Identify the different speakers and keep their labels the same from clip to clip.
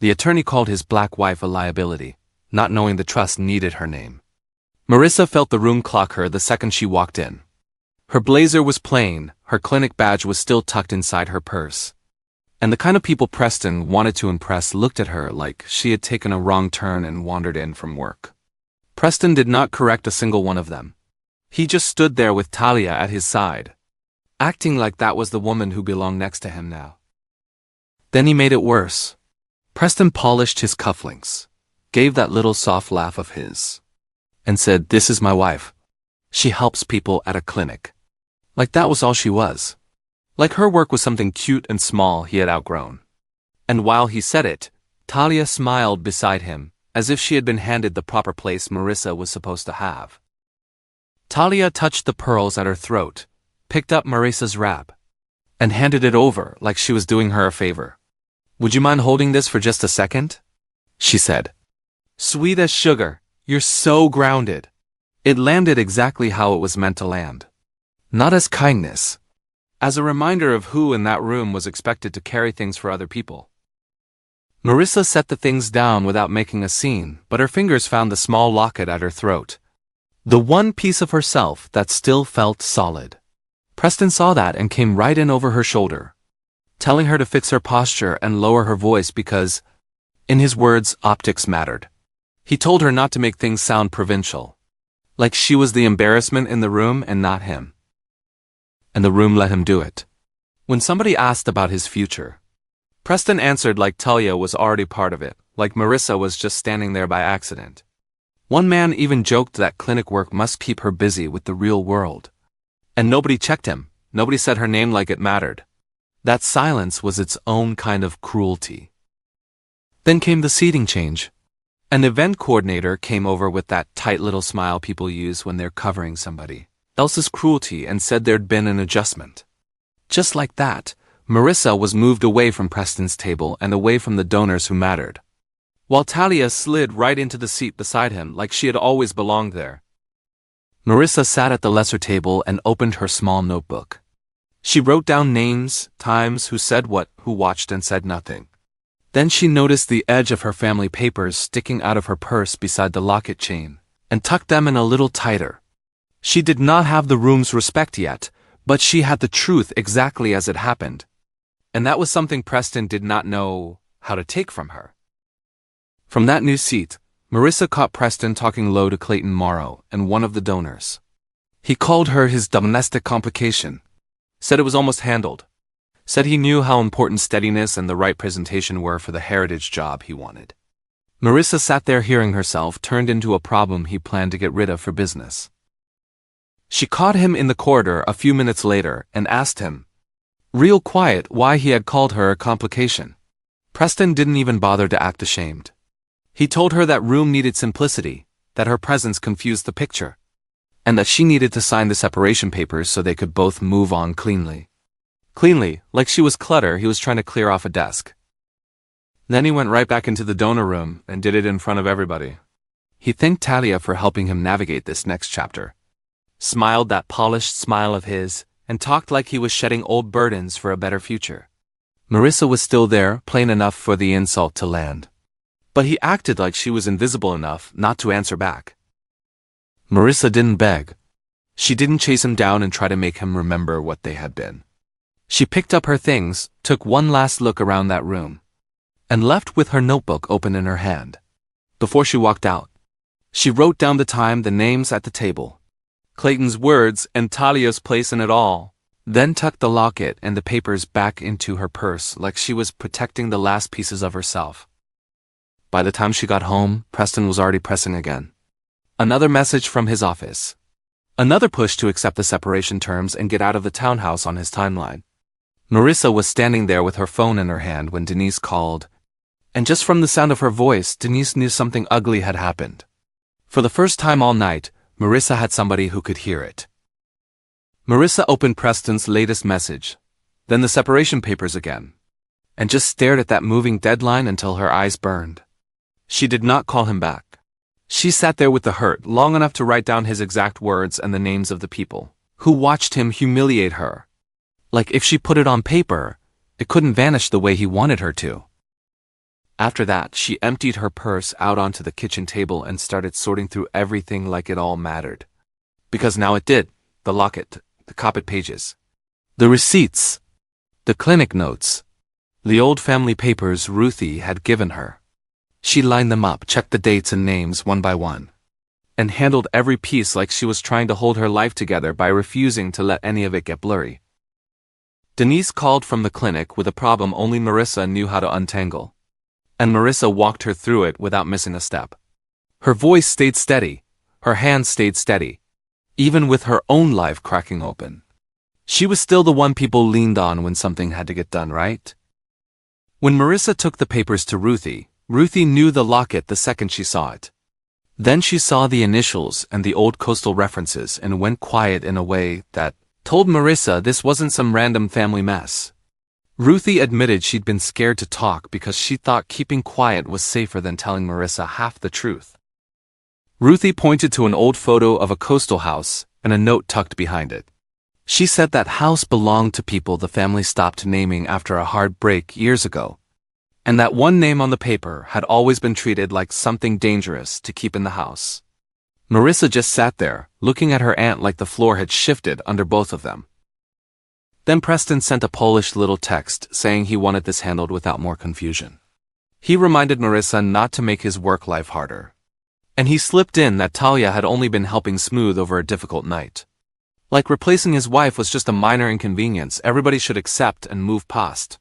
Speaker 1: The attorney called his black wife a liability, not knowing the trust needed her name. Marissa felt the room clock her the second she walked in. Her blazer was plain, her clinic badge was still tucked inside her purse. And the kind of people Preston wanted to impress looked at her like she had taken a wrong turn and wandered in from work. Preston did not correct a single one of them. He just stood there with Talia at his side, acting like that was the woman who belonged next to him now. Then he made it worse. Preston polished his cufflinks, gave that little soft laugh of his, and said, "This is my wife. She helps people at a clinic." Like that was all she was. Like her work was something cute and small he had outgrown. And while he said it, Talia smiled beside him, as if she had been handed the proper place Marissa was supposed to have. Talia touched the pearls at her throat, picked up Marissa's wrap, and handed it over like she was doing her a favor. "Would you mind holding this for just a second?" she said. "Sweet as sugar, you're so grounded." It landed exactly how it was meant to land. Not as kindness, as a reminder of who in that room was expected to carry things for other people. Marissa set the things down without making a scene, but her fingers found the small locket at her throat. The one piece of herself that still felt solid. Preston saw that and came right in over her shoulder, telling her to fix her posture and lower her voice because, in his words, optics mattered. He told her not to make things sound provincial, like she was the embarrassment in the room and not him. And the room let him do it. When somebody asked about his future, Preston answered like Talia was already part of it, like Marissa was just standing there by accident. One man even joked that clinic work must keep her busy with the real world. And nobody checked him, nobody said her name like it mattered. That silence was its own kind of cruelty. Then came the seating change. An event coordinator came over with that tight little smile people use when they're covering somebody else's cruelty and said there'd been an adjustment. Just like that, Marissa was moved away from Preston's table and away from the donors who mattered, while Talia slid right into the seat beside him like she had always belonged there. Marissa sat at the lesser table and opened her small notebook. She wrote down names, times, who said what, who watched and said nothing. Then she noticed the edge of her family papers sticking out of her purse beside the locket chain, and tucked them in a little tighter. She did not have the room's respect yet, but she had the truth exactly as it happened. And that was something Preston did not know how to take from her. From that new seat, Marissa caught Preston talking low to Clayton Morrow and one of the donors. He called her his domestic complication, said it was almost handled, said he knew how important steadiness and the right presentation were for the heritage job he wanted. Marissa sat there hearing herself turned into a problem he planned to get rid of for business. She caught him in the corridor a few minutes later and asked him, real quiet, why he had called her a complication. Preston didn't even bother to act ashamed. He told her that room needed simplicity, that her presence confused the picture, and that she needed to sign the separation papers so they could both move on cleanly. Cleanly, like she was clutter he was trying to clear off a desk. Then he went right back into the donor room and did it in front of everybody. He thanked Talia for helping him navigate this next chapter, smiled that polished smile of his, and talked like he was shedding old burdens for a better future. Marissa was still there, plain enough for the insult to land. But he acted like she was invisible enough not to answer back. Marissa didn't beg. She didn't chase him down and try to make him remember what they had been. She picked up her things, took one last look around that room, and left with her notebook open in her hand. Before she walked out, she wrote down the time, the names at the table, Clayton's words, and Talia's place in it all, then tucked the locket and the papers back into her purse like she was protecting the last pieces of herself. By the time she got home, Preston was already pressing again. Another message from his office. Another push to accept the separation terms and get out of the townhouse on his timeline. Marissa was standing there with her phone in her hand when Denise called, and just from the sound of her voice, Denise knew something ugly had happened. For the first time all night, Marissa had somebody who could hear it. Marissa opened Preston's latest message, then the separation papers again, and just stared at that moving deadline until her eyes burned. She did not call him back. She sat there with the hurt long enough to write down his exact words and the names of the people who watched him humiliate her. Like if she put it on paper, it couldn't vanish the way he wanted her to. After that, she emptied her purse out onto the kitchen table and started sorting through everything like it all mattered. Because now it did. The locket, the copy pages, the receipts, the clinic notes, the old family papers Ruthie had given her. She lined them up, checked the dates and names one by one, and handled every piece like she was trying to hold her life together by refusing to let any of it get blurry. Denise called from the clinic with a problem only Marissa knew how to untangle, and Marissa walked her through it without missing a step. Her voice stayed steady, her hands stayed steady, even with her own life cracking open. She was still the one people leaned on when something had to get done right. When Marissa took the papers to Ruthie, Ruthie knew the locket the second she saw it. Then she saw the initials and the old coastal references and went quiet in a way that told Marissa this wasn't some random family mess. Ruthie admitted she'd been scared to talk because she thought keeping quiet was safer than telling Marissa half the truth. Ruthie pointed to an old photo of a coastal house and a note tucked behind it. She said that house belonged to people the family stopped naming after a hard break years ago, and that one name on the paper had always been treated like something dangerous to keep in the house. Marissa just sat there, looking at her aunt like the floor had shifted under both of them. Then Preston sent a Polish little text saying he wanted this handled without more confusion. He reminded Marissa not to make his work life harder. And he slipped in that Talia had only been helping smooth over a difficult night. Like replacing his wife was just a minor inconvenience everybody should accept and move past.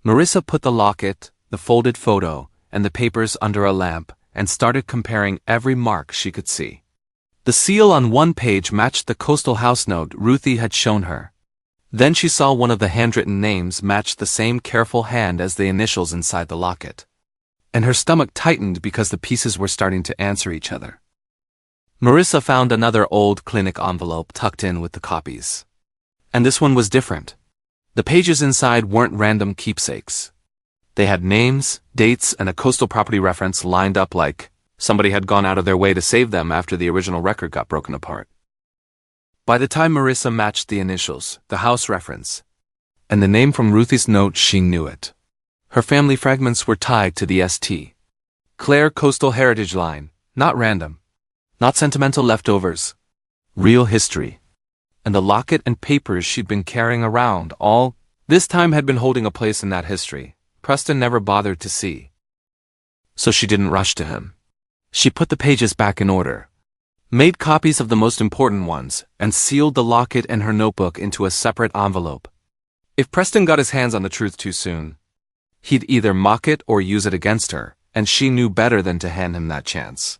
Speaker 1: Marissa put the locket, the folded photo, and the papers under a lamp and started comparing every mark she could see. The seal on one page matched the coastal house note Ruthie had shown her. Then she saw one of the handwritten names matched the same careful hand as the initials inside the locket. And her stomach tightened because the pieces were starting to answer each other. Marissa found another old clinic envelope tucked in with the copies. And this one was different. The pages inside weren't random keepsakes. They had names, dates, and a coastal property reference lined up like somebody had gone out of their way to save them after the original record got broken apart. By the time Marissa matched the initials, the house reference, and the name from Ruthie's note, she knew it. Her family fragments were tied to the St. Clair coastal heritage line, not random, not sentimental leftovers, real history. And the locket and papers she'd been carrying around all this time had been holding a place in that history Preston never bothered to see. So she didn't rush to him. She put the pages back in order, made copies of the most important ones, and sealed the locket and her notebook into a separate envelope. If Preston got his hands on the truth too soon, he'd either mock it or use it against her, and she knew better than to hand him that chance.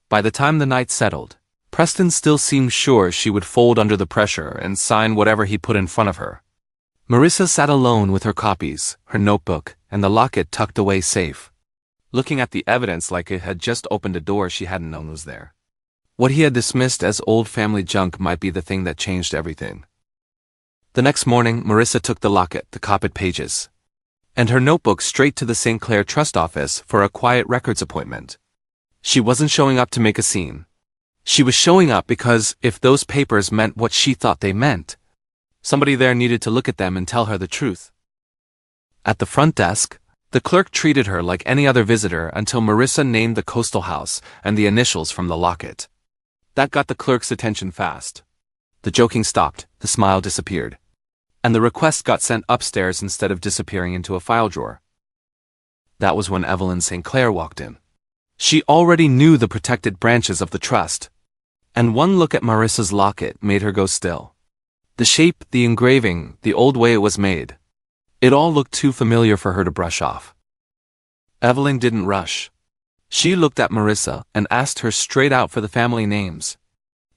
Speaker 1: By the time the night settled, Preston still seemed sure she would fold under the pressure and sign whatever he put in front of her. Marissa sat alone with her copies, her notebook, and the locket tucked away safe, looking at the evidence like it had just opened a door she hadn't known was there. What he had dismissed as old family junk might be the thing that changed everything. The next morning, Marissa took the locket, the copied pages, and her notebook straight to the St. Clair Trust office for a quiet records appointment. She wasn't showing up to make a scene. She was showing up because if those papers meant what she thought they meant, somebody there needed to look at them and tell her the truth. At the front desk, the clerk treated her like any other visitor until Marissa named the coastal house and the initials from the locket. That got the clerk's attention fast. The joking stopped, the smile disappeared, and the request got sent upstairs instead of disappearing into a file drawer. That was when Evelyn St. Clair walked in. She already knew the protected branches of the trust, and one look at Marissa's locket made her go still. The shape, the engraving, the old way it was made. It all looked too familiar for her to brush off. Evelyn didn't rush. She looked at Marissa and asked her straight out for the family names,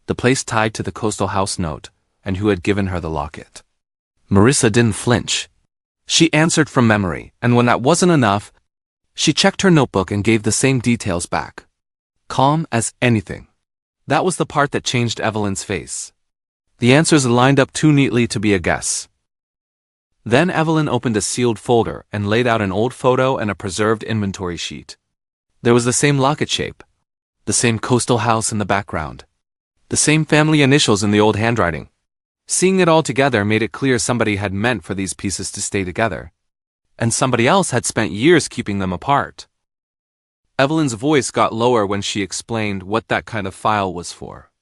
Speaker 1: the place tied to the coastal house note, and who had given her the locket. Marissa didn't flinch. She answered from memory, and when that wasn't enough, she checked her notebook and gave the same details back. Calm as anything. That was the part that changed Evelyn's face. The answers lined up too neatly to be a guess. Then Evelyn opened a sealed folder and laid out an old photo and a preserved inventory sheet. There was the same locket shape, the same coastal house in the background, the same family initials in the old handwriting. Seeing it all together made it clear somebody had meant for these pieces to stay together. and somebody else had spent years keeping them apart. Evelyn's voice got lower when she explained what that kind of file was for.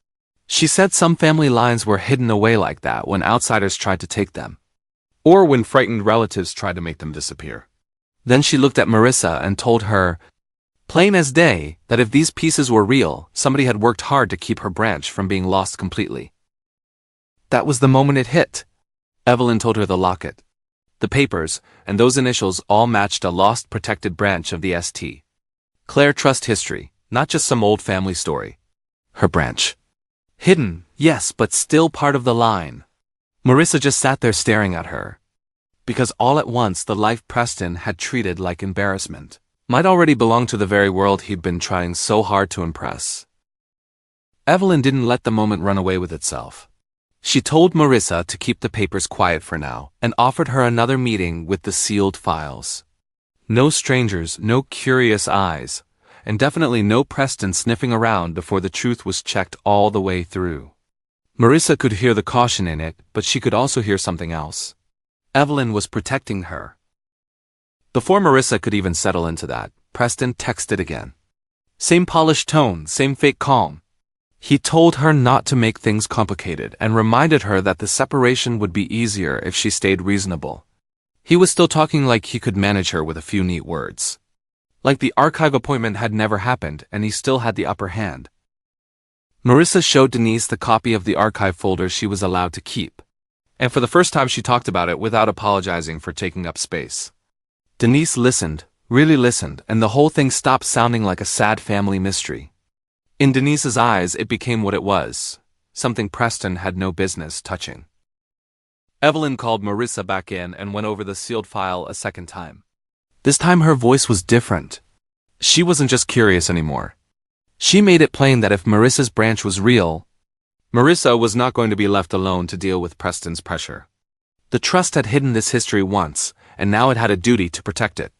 Speaker 1: She said some family lines were hidden away like that when outsiders tried to take them, or when frightened relatives tried to make them disappear. Then she looked at Marissa and told her, plain as day, that if these pieces were real, somebody had worked hard to keep her branch from being lost completely. That was the moment it hit. Evelyn told her the locket, the papers, and those initials all matched a lost protected branch of the St. Clair Trust history, not just some old family story. Her branch. Hidden, yes, but still part of the line. Marissa just sat there staring at her. Because all at once the life Preston had treated like embarrassment might already belong to the very world he'd been trying so hard to impress. Evelyn didn't let the moment run away with itself. She told Marissa to keep the papers quiet for now and offered her another meeting with the sealed files. No strangers, no curious eyes, and definitely no Preston sniffing around before the truth was checked all the way through. Marissa could hear the caution in it, but she could also hear something else. Evelyn was protecting her. Before Marissa could even settle into that, Preston texted again. Same polished tone, same fake calm. He told her not to make things complicated and reminded her that the separation would be easier if she stayed reasonable. He was still talking like he could manage her with a few neat words. Like the archive appointment had never happened and he still had the upper hand. Marissa showed Denise the copy of the archive folder she was allowed to keep. And for the first time she talked about it without apologizing for taking up space. Denise listened, really listened, and the whole thing stopped sounding like a sad family mystery. In Denise's eyes it became what it was, something Preston had no business touching. Evelyn called Marissa back in and went over the sealed file a second time. This time her voice was different. She wasn't just curious anymore. She made it plain that if Marissa's branch was real, Marissa was not going to be left alone to deal with Preston's pressure. The trust had hidden this history once, and now it had a duty to protect it.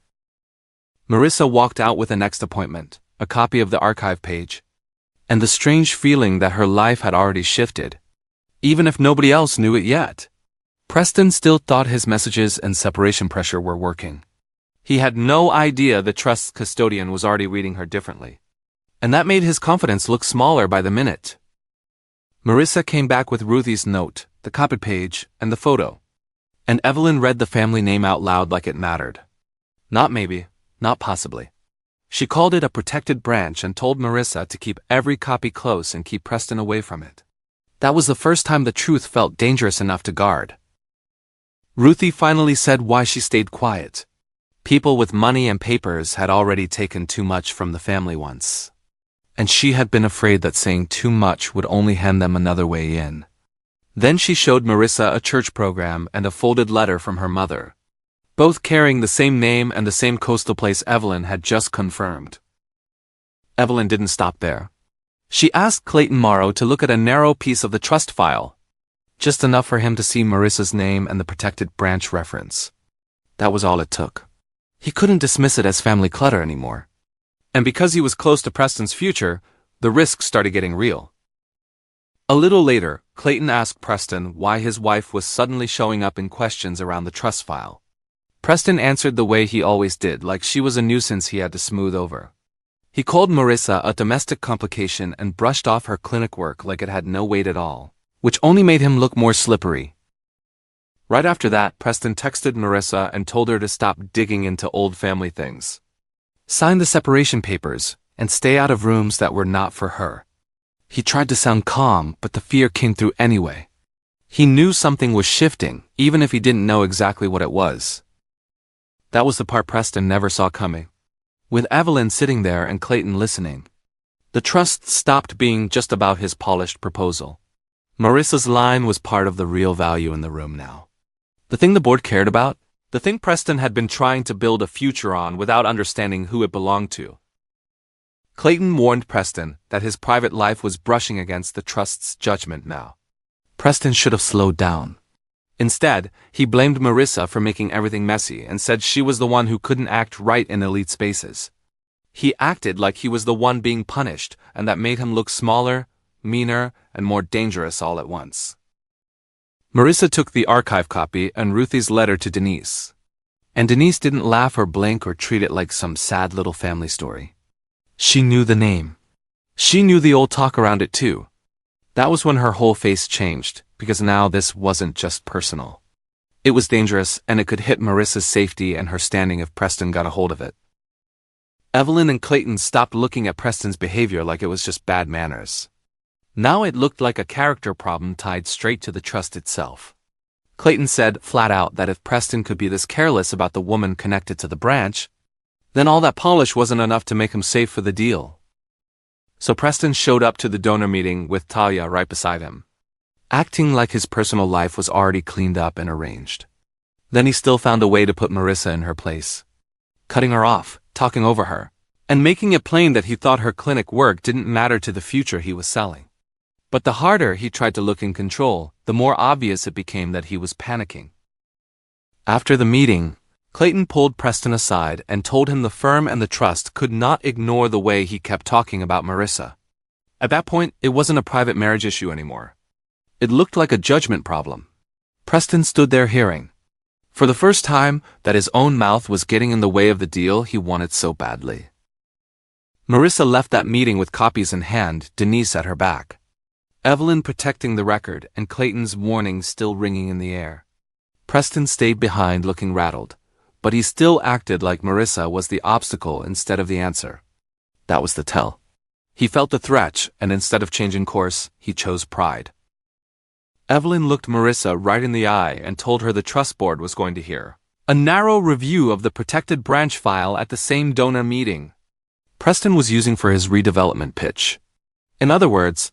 Speaker 1: Marissa walked out with the next appointment, a copy of the archive page, and the strange feeling that her life had already shifted, even if nobody else knew it yet. Preston still thought his messages and separation pressure were working. He had no idea the trust's custodian was already reading her differently, and that made his confidence look smaller by the minute. Marissa came back with Ruthie's note, the copied page, and the photo, and Evelyn read the family name out loud like it mattered. Not maybe, not possibly. She called it a protected branch and told Marissa to keep every copy close and keep Preston away from it. That was the first time the truth felt dangerous enough to guard. Ruthie finally said why she stayed quiet. People with money and papers had already taken too much from the family once, and she had been afraid that saying too much would only hand them another way in. Then she showed Marissa a church program and a folded letter from her mother, both carrying the same name and the same coastal place Evelyn had just confirmed. Evelyn didn't stop there. She asked Clayton Morrow to look at a narrow piece of the trust file, just enough for him to see Marissa's name and the protected branch reference. That was all it took. He couldn't dismiss it as family clutter anymore. And because he was close to Preston's future, the risk started getting real. A little later, Clayton asked Preston why his wife was suddenly showing up in questions around the trust file. Preston answered the way he always did, like she was a nuisance he had to smooth over. He called Marissa a domestic complication and brushed off her clinic work like it had no weight at all, which only made him look more slippery. Right after that, Preston texted Marissa and told her to stop digging into old family things. Sign the separation papers, and stay out of rooms that were not for her. He tried to sound calm, but the fear came through anyway. He knew something was shifting, even if he didn't know exactly what it was. That was the part Preston never saw coming. With Evelyn sitting there and Clayton listening, the trust stopped being just about his polished proposal. Marissa's line was part of the real value in the room now. The thing the board cared about? The thing Preston had been trying to build a future on without understanding who it belonged to. Clayton warned Preston that his private life was brushing against the trust's judgment now. Preston should have slowed down. Instead, he blamed Marissa for making everything messy and said she was the one who couldn't act right in elite spaces. He acted like he was the one being punished, and that made him look smaller, meaner, and more dangerous all at once. Marissa took the archive copy and Ruthie's letter to Denise. And Denise didn't laugh or blink or treat it like some sad little family story. She knew the name. She knew the old talk around it too. That was when her whole face changed, because now this wasn't just personal. It was dangerous, and it could hit Marissa's safety and her standing if Preston got a hold of it. Evelyn and Clayton stopped looking at Preston's behavior like it was just bad manners. Now it looked like a character problem tied straight to the trust itself. Clayton said flat out that if Preston could be this careless about the woman connected to the branch, then all that polish wasn't enough to make him safe for the deal. So Preston showed up to the donor meeting with Talia right beside him, acting like his personal life was already cleaned up and arranged. Then he still found a way to put Marissa in her place, cutting her off, talking over her, and making it plain that he thought her clinic work didn't matter to the future he was selling. But the harder he tried to look in control, the more obvious it became that he was panicking. After the meeting, Clayton pulled Preston aside and told him the firm and the trust could not ignore the way he kept talking about Marissa. At that point, it wasn't a private marriage issue anymore. It looked like a judgment problem. Preston stood there hearing, for the first time, that his own mouth was getting in the way of the deal he wanted so badly. Marissa left that meeting with copies in hand, Denise at her back, Evelyn protecting the record, and Clayton's warning still ringing in the air. Preston stayed behind looking rattled, but he still acted like Marissa was the obstacle instead of the answer. That was the tell. He felt the threat, and instead of changing course, he chose pride. Evelyn looked Marissa right in the eye and told her the trust board was going to hear a narrow review of the protected branch file at the same donor meeting Preston was using for his redevelopment pitch. In other words,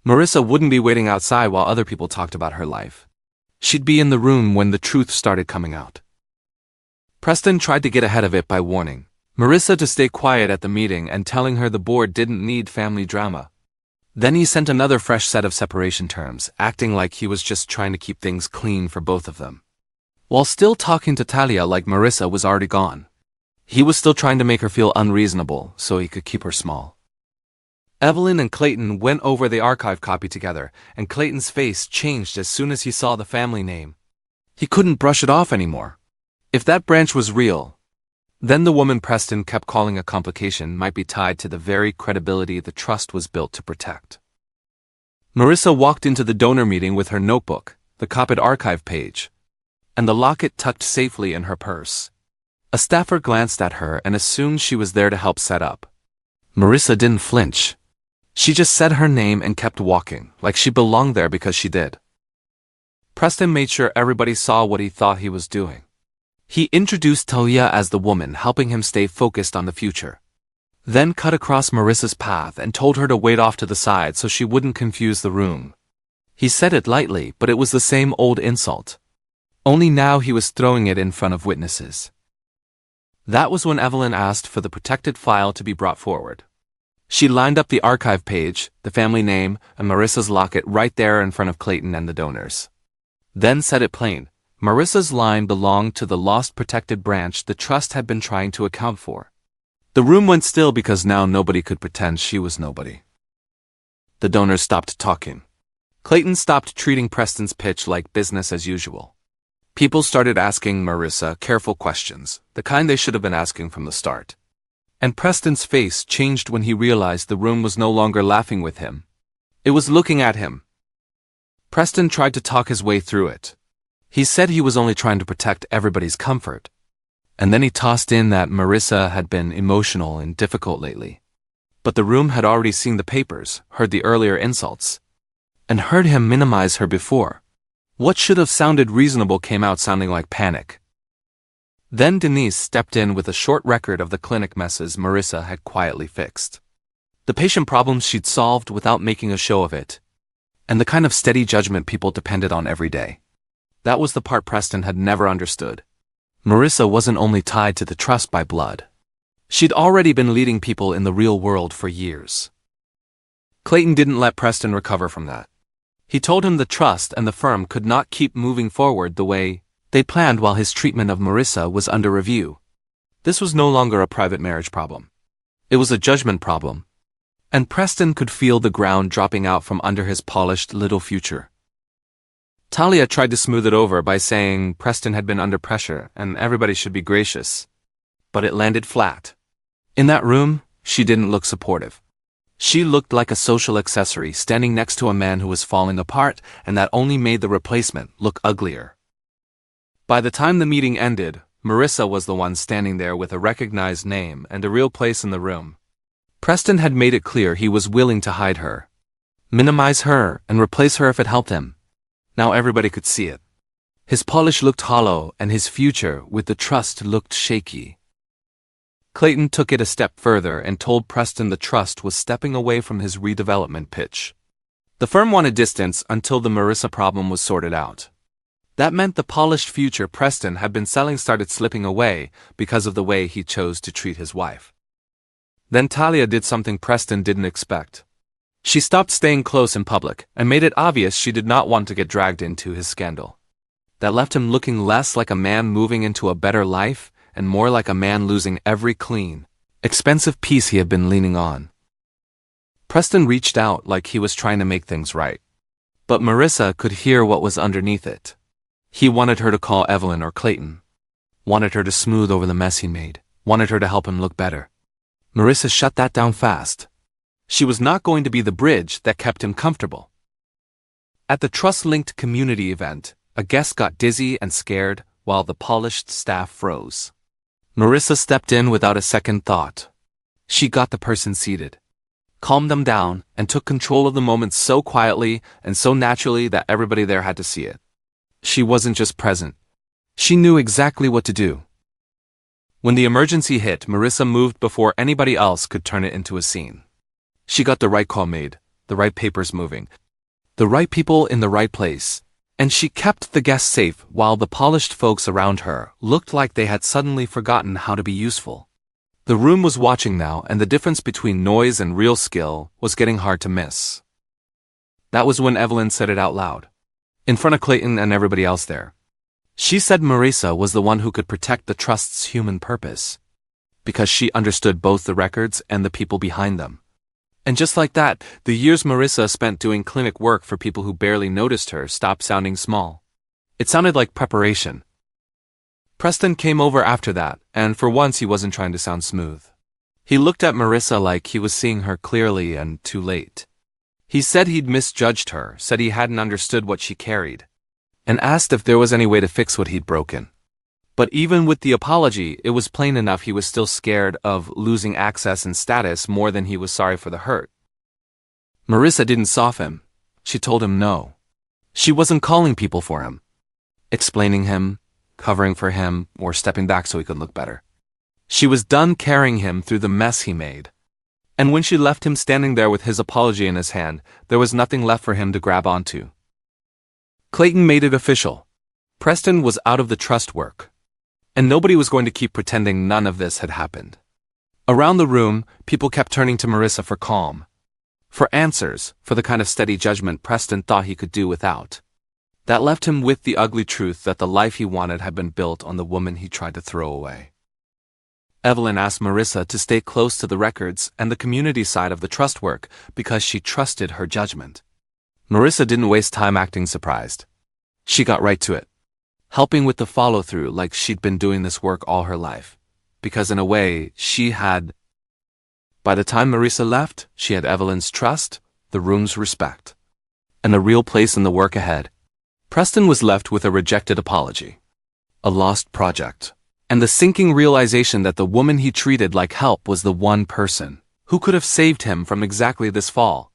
Speaker 1: Marissa wouldn't be waiting outside while other people talked about her life. She'd be in the room when the truth started coming out. Preston tried to get ahead of it by warning Marissa to stay quiet at the meeting and telling her the board didn't need family drama. Then he sent another fresh set of separation terms, acting like he was just trying to keep things clean for both of them, while still talking to Talia like Marissa was already gone. He was still trying to make her feel unreasonable so he could keep her small. Evelyn and Clayton went over the archive copy together, and Clayton's face changed as soon as he saw the family name. He couldn't brush it off anymore. If that branch was real, then the woman Preston kept calling a complication might be tied to the very credibility the trust was built to protect. Marissa walked into the donor meeting with her notebook, the copied archive page, and the locket tucked safely in her purse. A staffer glanced at her and assumed she was there to help set up. Marissa didn't flinch. She just said her name and kept walking, like she belonged there because she did. Preston made sure everybody saw what he thought he was doing. He introduced Talia as the woman, helping him stay focused on the future. Then cut across Marissa's path and told her to wait off to the side so she wouldn't confuse the room. He said it lightly, but it was the same old insult. Only now he was throwing it in front of witnesses. That was when Evelyn asked for the protected file to be brought forward. She lined up the archive page, the family name, and Marissa's locket right there in front of Clayton and the donors. Then said it plain. Marissa's line belonged to the lost protected branch the trust had been trying to account for. The room went still because now nobody could pretend she was nobody. The donors stopped talking. Clayton stopped treating Preston's pitch like business as usual. People started asking Marissa careful questions, the kind they should have been asking from the start. And Preston's face changed when he realized the room was no longer laughing with him. It was looking at him. Preston tried to talk his way through it. He said he was only trying to protect everybody's comfort. And then he tossed in that Marissa had been emotional and difficult lately. But the room had already seen the papers, heard the earlier insults, and heard him minimize her before. What should have sounded reasonable came out sounding like panic. Then Denise stepped in with a short record of the clinic messes Marissa had quietly fixed. The patient problems she'd solved without making a show of it, and the kind of steady judgment people depended on every day. That was the part Preston had never understood. Marissa wasn't only tied to the trust by blood. She'd already been leading people in the real world for years. Clayton didn't let Preston recover from that. He told him the trust and the firm could not keep moving forward the way they planned while his treatment of Marissa was under review. This was no longer a private marriage problem. It was a judgment problem. And Preston could feel the ground dropping out from under his polished little future. Talia tried to smooth it over by saying Preston had been under pressure and everybody should be gracious. But it landed flat. In that room, she didn't look supportive. She looked like a social accessory standing next to a man who was falling apart, and that only made the replacement look uglier. By the time the meeting ended, Marissa was the one standing there with a recognized name and a real place in the room. Preston had made it clear he was willing to hide her, minimize her, and replace her if it helped him. Now everybody could see it. His polish looked hollow, and his future with the trust looked shaky. Clayton took it a step further and told Preston the trust was stepping away from his redevelopment pitch. The firm wanted distance until the Marissa problem was sorted out. That meant the polished future Preston had been selling started slipping away because of the way he chose to treat his wife. Then Talia did something Preston didn't expect. She stopped staying close in public and made it obvious she did not want to get dragged into his scandal. That left him looking less like a man moving into a better life and more like a man losing every clean, expensive piece he had been leaning on. Preston reached out like he was trying to make things right. But Marissa could hear what was underneath it. He wanted her to call Evelyn or Clayton. Wanted her to smooth over the mess he made. Wanted her to help him look better. Marissa shut that down fast. She was not going to be the bridge that kept him comfortable. At the trust-linked community event, a guest got dizzy and scared while the polished staff froze. Marissa stepped in without a second thought. She got the person seated, calmed them down, and took control of the moment so quietly and so naturally that everybody there had to see it. She wasn't just present. She knew exactly what to do. When the emergency hit, Marissa moved before anybody else could turn it into a scene. She got the right call made, the right papers moving, the right people in the right place, and she kept the guests safe while the polished folks around her looked like they had suddenly forgotten how to be useful. The room was watching now, and the difference between noise and real skill was getting hard to miss. That was when Evelyn said it out loud, in front of Clayton and everybody else there. She said Marissa was the one who could protect the trust's human purpose, because she understood both the records and the people behind them. And just like that, the years Marissa spent doing clinic work for people who barely noticed her stopped sounding small. It sounded like preparation. Preston came over after that, and for once he wasn't trying to sound smooth. He looked at Marissa like he was seeing her clearly and too late. He said he'd misjudged her, said he hadn't understood what she carried, and asked if there was any way to fix what he'd broken. But even with the apology, it was plain enough he was still scared of losing access and status more than he was sorry for the hurt. Marissa didn't soften. She told him no. She wasn't calling people for him, explaining him, covering for him, or stepping back so he could look better. She was done carrying him through the mess he made. And when she left him standing there with his apology in his hand, there was nothing left for him to grab onto. Clayton made it official. Preston was out of the trust work. And nobody was going to keep pretending none of this had happened. Around the room, people kept turning to Marissa for calm, for answers, for the kind of steady judgment Preston thought he could do without. That left him with the ugly truth that the life he wanted had been built on the woman he tried to throw away. Evelyn asked Marissa to stay close to the records and the community side of the trust work because she trusted her judgment. Marissa didn't waste time acting surprised. She got right to it, helping with the follow-through like she'd been doing this work all her life, because in a way, she had. By the time Marissa left, she had Evelyn's trust, the room's respect, and a real place in the work ahead. Preston was left with a rejected apology, a lost project, and the sinking realization that the woman he treated like help was the one person who could have saved him from exactly this fall.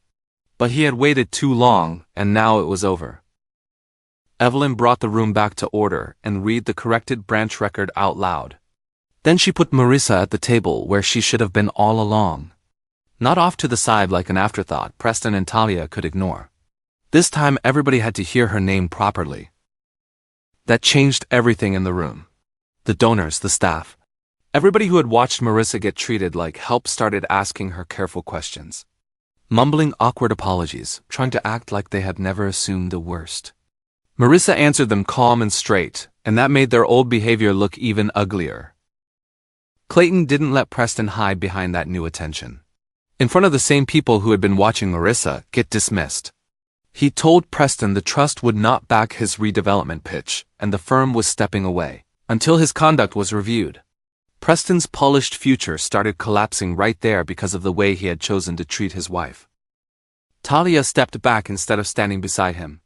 Speaker 1: But he had waited too long, and now it was over. Evelyn brought the room back to order and read the corrected branch record out loud. Then she put Marissa at the table where she should have been all along. Not off to the side like an afterthought Preston and Talia could ignore. This time everybody had to hear her name properly. That changed everything in the room. The donors, the staff. Everybody who had watched Marissa get treated like help started asking her careful questions. Mumbling awkward apologies, trying to act like they had never assumed the worst. Marissa answered them calm and straight, and that made their old behavior look even uglier. Clayton didn't let Preston hide behind that new attention. In front of the same people who had been watching Marissa get dismissed. He told Preston the trust would not back his redevelopment pitch, and the firm was stepping away until his conduct was reviewed. Preston's polished future started collapsing right there because of the way he had chosen to treat his wife. Talia stepped back instead of standing beside him.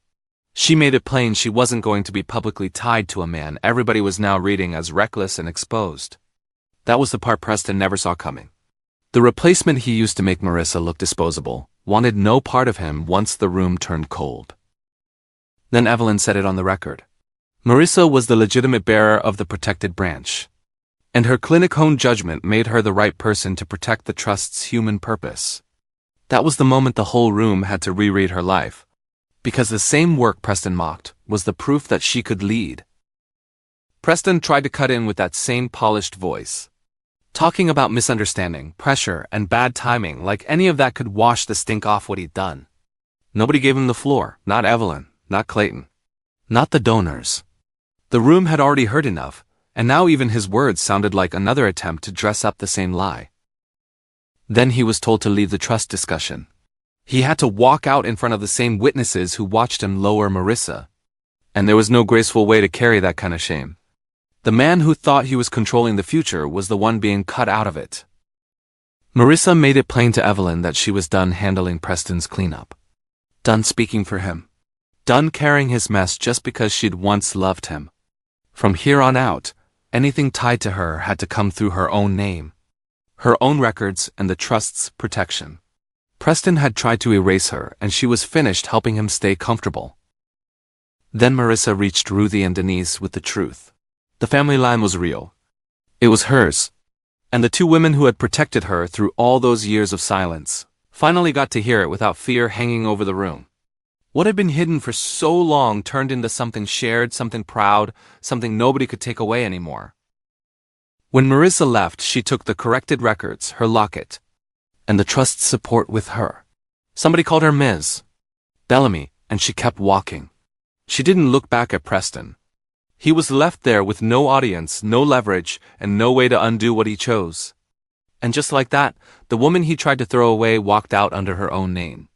Speaker 1: She made it plain she wasn't going to be publicly tied to a man everybody was now reading as reckless and exposed. That was the part Preston never saw coming. The replacement he used to make Marissa look disposable wanted no part of him once the room turned cold. Then Evelyn said it on the record. Marissa was the legitimate bearer of the protected branch, and her clinic-honed judgment made her the right person to protect the trust's human purpose. That was the moment the whole room had to reread her life, because the same work Preston mocked was the proof that she could lead. Preston tried to cut in with that same polished voice, talking about misunderstanding, pressure, and bad timing like any of that could wash the stink off what he'd done. Nobody gave him the floor, not Evelyn, not Clayton, not the donors. The room had already heard enough, and now even his words sounded like another attempt to dress up the same lie. Then he was told to leave the trust discussion. He had to walk out in front of the same witnesses who watched him lower Marissa. And there was no graceful way to carry that kind of shame. The man who thought he was controlling the future was the one being cut out of it. Marissa made it plain to Evelyn that she was done handling Preston's cleanup. Done speaking for him. Done carrying his mess just because she'd once loved him. From here on out, anything tied to her had to come through her own name, her own records, and the trust's protection. Preston had tried to erase her, and she was finished helping him stay comfortable. Then Marissa reached Ruthie and Denise with the truth. The family line was real. It was hers. And the two women who had protected her through all those years of silence finally got to hear it without fear hanging over the room. What had been hidden for so long turned into something shared, something proud, something nobody could take away anymore. When Marissa left, she took the corrected records, her locket, and the trust's support with her. Somebody called her Ms. Bellamy, and she kept walking. She didn't look back at Preston. He was left there with no audience, no leverage, and no way to undo what he chose. And just like that, the woman he tried to throw away walked out under her own name.